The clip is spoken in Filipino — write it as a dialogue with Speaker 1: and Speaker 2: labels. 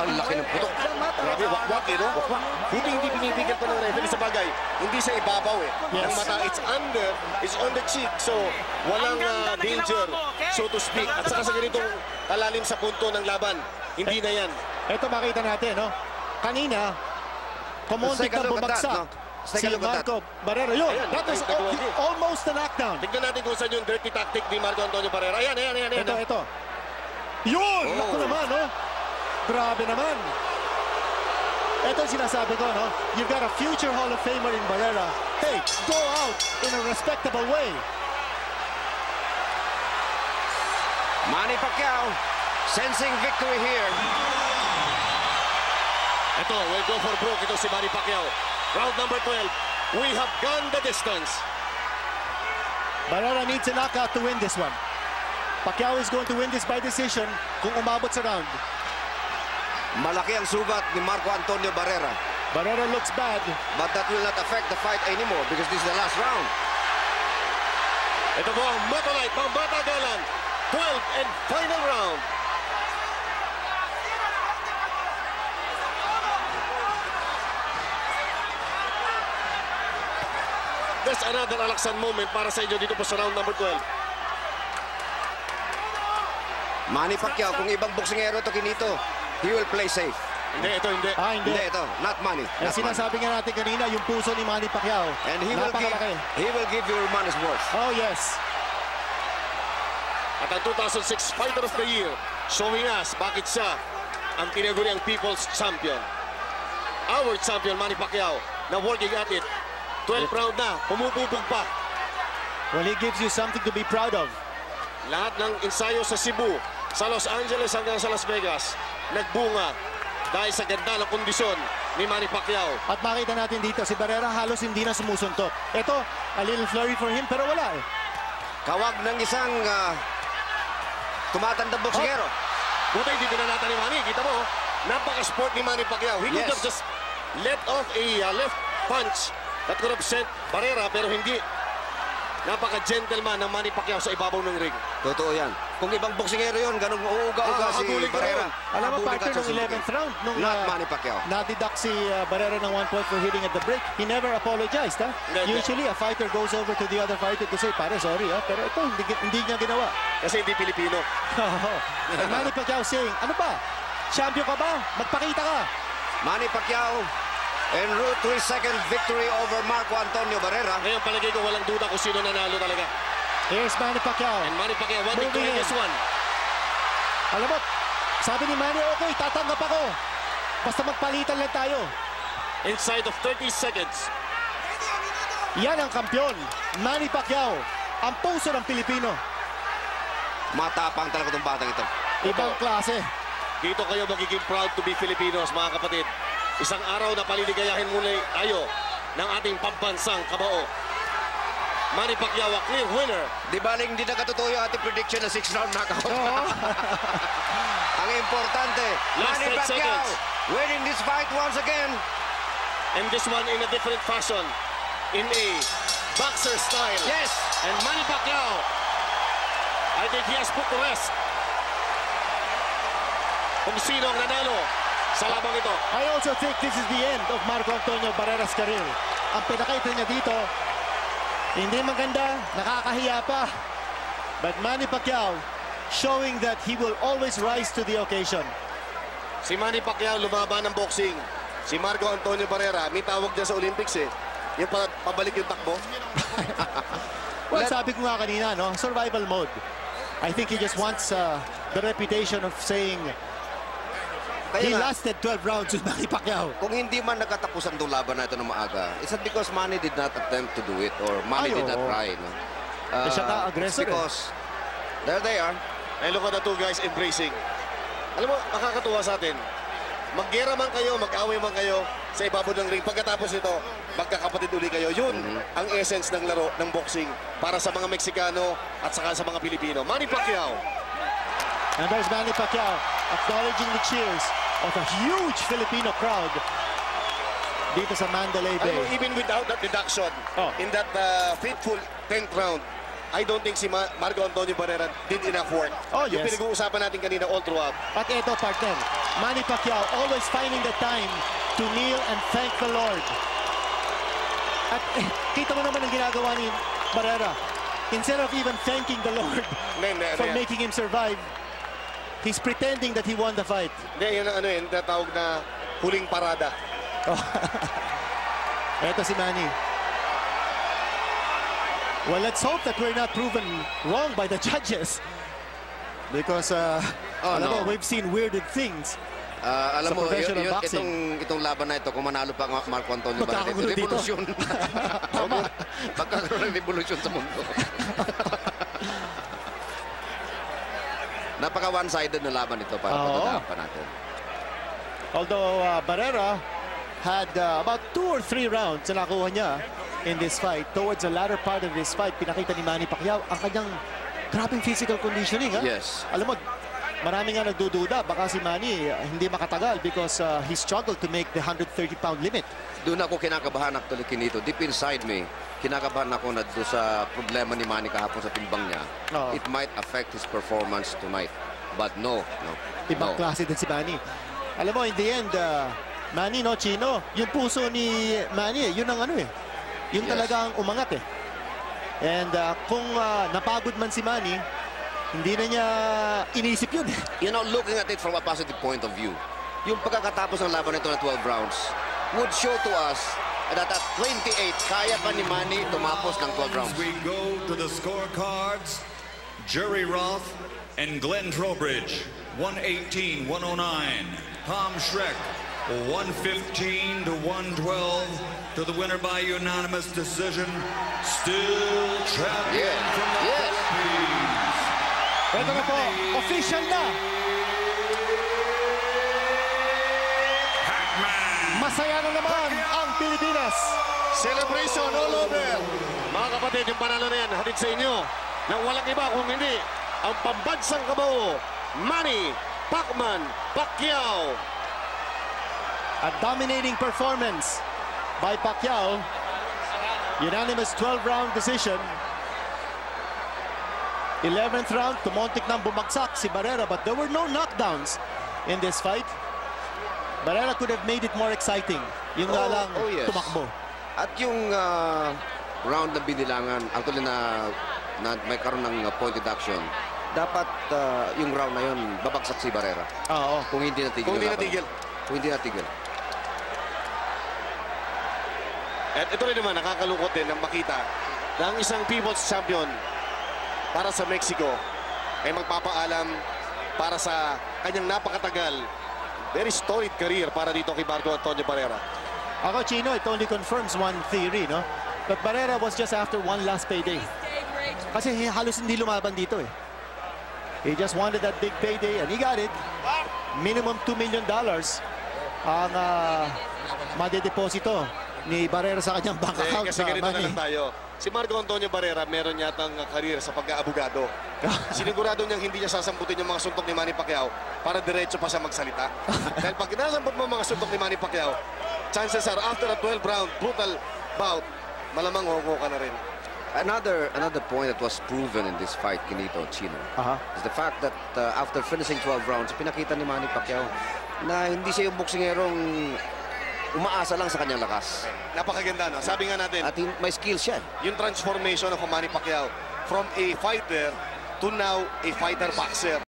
Speaker 1: Ang laki ng putok.
Speaker 2: Grabe, wakwak eh, no? Wakwak. Hindi pinibigyan pa ng referee sa bagay. Hindi sa ibabaw eh.
Speaker 3: Yes.
Speaker 2: Ang mata, it's on the cheek. So, walang danger, so to speak. At saka sa ganitong kalalim sa punto ng laban, hindi na yan.
Speaker 3: Ito makita natin, no? Kanina, kumuntik na bumagsak. Si Marco Barrera. Yun, that is almost a knockdown.
Speaker 2: Tignan natin kung saan yung dirty tactic ni Marco Antonio Barrera. Ayan.
Speaker 3: Ito. Yun! Naku naman, no? Grabe naman. Ito yung sinasabi ko, no? You've got a future Hall of Famer in Barrera. Hey, go out in a respectable way.
Speaker 1: Manny Pacquiao sensing victory here.
Speaker 2: Ito, will go for broke. Ito si Manny Pacquiao. Round number 12. We have gone the distance.
Speaker 3: Barrera needs a knockout to win this one. Pacquiao is going to win this by decision kung umabot sa round.
Speaker 1: Malaki ang sugat ni Marco Antonio Barrera.
Speaker 3: Barrera looks bad.
Speaker 1: But that will not affect the fight anymore because this is the last round.
Speaker 2: Ito po ang Motolite, pambatagalan. 12th and final round. There's another Alaksan moment para sa inyo dito po sa round number 12.
Speaker 1: Manny Pacquiao, kung ibang boksingero ito kinito, he will play safe.
Speaker 2: Hindi, ito hindi.
Speaker 1: Hindi ito, not Manny.
Speaker 3: Sinasabi nga natin kanina, yung puso ni Manny Pacquiao.
Speaker 1: And he will give you money's worth.
Speaker 3: Oh, yes.
Speaker 2: At ang 2006 Fighter of the Year, showing us bakit siya ang tinaguriang People's Champion. Our champion, Manny Pacquiao, na working at it. 12th round na, pumupupog pa.
Speaker 3: Well, he gives you something to be proud of.
Speaker 2: Lahat ng ensayo sa Cebu, sa Los Angeles hanggang sa Las Vegas, nagbunga dahil sa ganda ng kondisyon ni Manny Pacquiao.
Speaker 3: At makita natin dito, si Barrera halos hindi na sumusuntok. Ito, a little flurry for him, pero wala eh.
Speaker 1: Kawag ng isang tumatandang boksingero.
Speaker 2: Buti hindi pinanata ni Manny. Kita mo, napaka-sport ni Manny Pacquiao. He could have just let off a left punch that could have sent Barrera, pero hindi. Napaka-gentleman ng Manny Pacquiao sa ibabaw ng ring.
Speaker 1: Totoo yan. Kung ibang boksingero yun, ganun uuga-uga si Barrera.
Speaker 3: Alam mo, partner ng 11th round, nung
Speaker 1: Manny Pacquiao.
Speaker 3: nadidak si Barrera ng 1 point for hitting at the break, he never apologized. Ha? Usually, a fighter goes over to the other fighter to say, pare, sorry. Ha? Pero ito, hindi niya ginawa.
Speaker 2: Kasi hindi Pilipino.
Speaker 3: And Manny Pacquiao saying, ano ba? Champion ka ba? Magpakita ka.
Speaker 1: Manny Pacquiao en route to his second victory over Marco Antonio Barrera.
Speaker 2: Ngayon, palagay ko walang duda kung sino nanalo talaga.
Speaker 3: Here's Manny Pacquiao.
Speaker 2: And Manny Pacquiao wanting to win this one.
Speaker 3: Alam mo, sabi ni Manny, okay, tatanggap ako. Basta magpalitan lang tayo.
Speaker 2: Inside of 30 seconds.
Speaker 3: Yan ang kampiyon. Manny Pacquiao, ang puso ng Pilipino.
Speaker 1: Matapang talaga itong batang ito.
Speaker 3: Ibang klase.
Speaker 2: Dito kayo magiging proud to be Filipinos, mga kapatid. Isang araw na paliligayahin muli tayo ng ating pambansang kabao. Manny Pacquiao, clear winner.
Speaker 1: Di baling hindi nakatotoo yung ating prediction na 6th round knockout. Ang importante, Manny Pacquiao winning this fight once again.
Speaker 2: And this one in a different fashion. In a boxer style.
Speaker 1: Yes.
Speaker 2: And Manny Pacquiao, I think he has put to rest kung sino ang nanalo sa labang ito.
Speaker 3: I also think this is the end of Marco Antonio Barrera's career. Ang pinakita niya dito, hindi maganda, nakakahiya pa. But Manny Pacquiao showing that he will always rise to the occasion.
Speaker 2: Si Manny Pacquiao lumaban ng boxing. Si Marco Antonio Barrera, may tawag dyan sa Olympics eh. Yung pabalik yung takbo.
Speaker 3: Well, sabi ko nga kanina, no? Survival mode. I think he just wants the reputation of saying he lasted 12 rounds with Manny Pacquiao.
Speaker 1: Kung hindi man nagkatapusan itong laban na ito ng maaga, it's not because Manny did not attempt to do it or Manny did not try. No?
Speaker 3: Siya ka aggressor.
Speaker 1: Because there they are.
Speaker 2: And look at the two guys embracing. Alam mo, makakatuwa sa atin. Maggera man kayo, mag-away man kayo sa ibabaw ng ring. Pagkatapos nito, magkakapatid uli kayo. Yun ang essence ng laro ng boxing para sa mga Meksikano at saka sa mga Pilipino. Manny Pacquiao.
Speaker 3: And there's Manny Pacquiao acknowledging the cheers of a huge Filipino crowd dito sa Mandalay Bay.
Speaker 2: Even without that deduction, in that fateful 10th round, I don't think si Marco Antonio Barrera did enough work.
Speaker 3: Oh,
Speaker 2: Yung
Speaker 3: yes.
Speaker 2: pinag-uusapan natin kanina all throughout.
Speaker 3: At eto, partner, Manny Pacquiao always finding the time to kneel and thank the Lord. At kita mo naman ang ginagawa ni Barrera. Instead of even thanking the Lord for making him survive, he's pretending that he won the fight.
Speaker 2: Hindi, yun ang tinatawag na huling parada.
Speaker 3: Eto si Manny. Well, let's hope that we're not proven wrong by the judges. Because, we've seen weirded things.
Speaker 1: Alam
Speaker 3: Sa
Speaker 1: mo,
Speaker 3: professional boxing.
Speaker 1: itong laban na ito, kung manalo pa Marco Antonio Barrera,
Speaker 3: Magkakagulo dito.
Speaker 1: revolusyon. Magkakaroon ng revolusyon sa mundo. Napaka one-sided na laban ito para patandaan pa natin.
Speaker 3: Although Barrera had about 2 or 3 rounds na nakuha niya in this fight. Towards the latter part of this fight, pinakita ni Manny Pacquiao ang kanyang grabing physical conditioning.
Speaker 1: Yes.
Speaker 3: Alam mo, marami nga nagdududa. Baka si Manny hindi makatagal because he struggled to make the 130-pound limit.
Speaker 1: Doon ako kinakabahan actually kinito. Deep inside me, kinakabahan ako na doon sa problema ni Manny kahapon sa timbang niya. It might affect his performance tonight. But no.
Speaker 3: Ibang klase din si Manny. Alam mo, in the end, Manny, no, Chino, yung puso ni Manny, yun ang yun talagang umangat eh. And kung napagod man si Manny, hindi na niya inisip yun.
Speaker 1: You know, looking at it from a positive point of view, yung pagkakatapos ng laban nito na 12 rounds would show to us that at 28, kaya pa ni Manny tumapos ng 12 rounds.
Speaker 4: We go to the scorecards. Jerry Roth and Glenn Trowbridge, 118-109. Tom Schreck, 115 to 112 to the winner by unanimous decision. Still champion from the Philippines.
Speaker 3: Ito na po, official na. Masaya na naman ang Pilipinas.
Speaker 2: Celebration all over. Mga kapatid, yung panalo na yan, hatid sa inyo ng walang iba kung hindi ang pambansang kabuo, Manny Pacquiao.
Speaker 3: A dominating performance by Pacquiao. Unanimous 12-round decision. 11th round, tumontik nang bumagsak si Barrera, but there were no knockdowns in this fight. Barrera could have made it more exciting. Yung nga lang, tumakbo.
Speaker 1: At yung round na binilangan, actually na may karoon ng point deduction, dapat yung round na yun, babagsak si Barrera.
Speaker 3: Oo.
Speaker 1: Kung hindi natigil. Kung hindi natigil.
Speaker 2: At ito rin naman, nakakalungkot din ang makita na ang isang People's Champion para sa Mexico ay magpapaalam para sa kanyang napakatagal, very storied career para dito kay Marco Antonio Barrera.
Speaker 3: Ako, Chino, it only confirms one theory, no? But Barrera was just after one last payday. Kasi halos hindi lumaban dito eh. He just wanted that big payday and he got it. Minimum $2 million ang madedeposito ni Barrera sa kanyang bank account.
Speaker 2: Kasi ganito na lang tayo. Si Marco Antonio Barrera meron yatang career sa pagka-abogado. Sinigurado niyang hindi niya sasamputin yung mga suntok ni Manny Pacquiao para diretso pa siya magsalita. Dahil pag nasamput mo mga suntok ni Manny Pacquiao, chances are after a 12-round brutal bout, malamang hongo ka na rin.
Speaker 1: Another point that was proven in this fight, Kinito, Chino, is the fact that after finishing 12 rounds, pinakita ni Manny Pacquiao na hindi siya yung boksingerong umaasa lang sa kanyang lakas.
Speaker 2: Napakaganda, no? Sabi nga natin,
Speaker 1: At may skills siya.
Speaker 2: yung transformation of Manny Pacquiao from a fighter to now a fighter-boxer.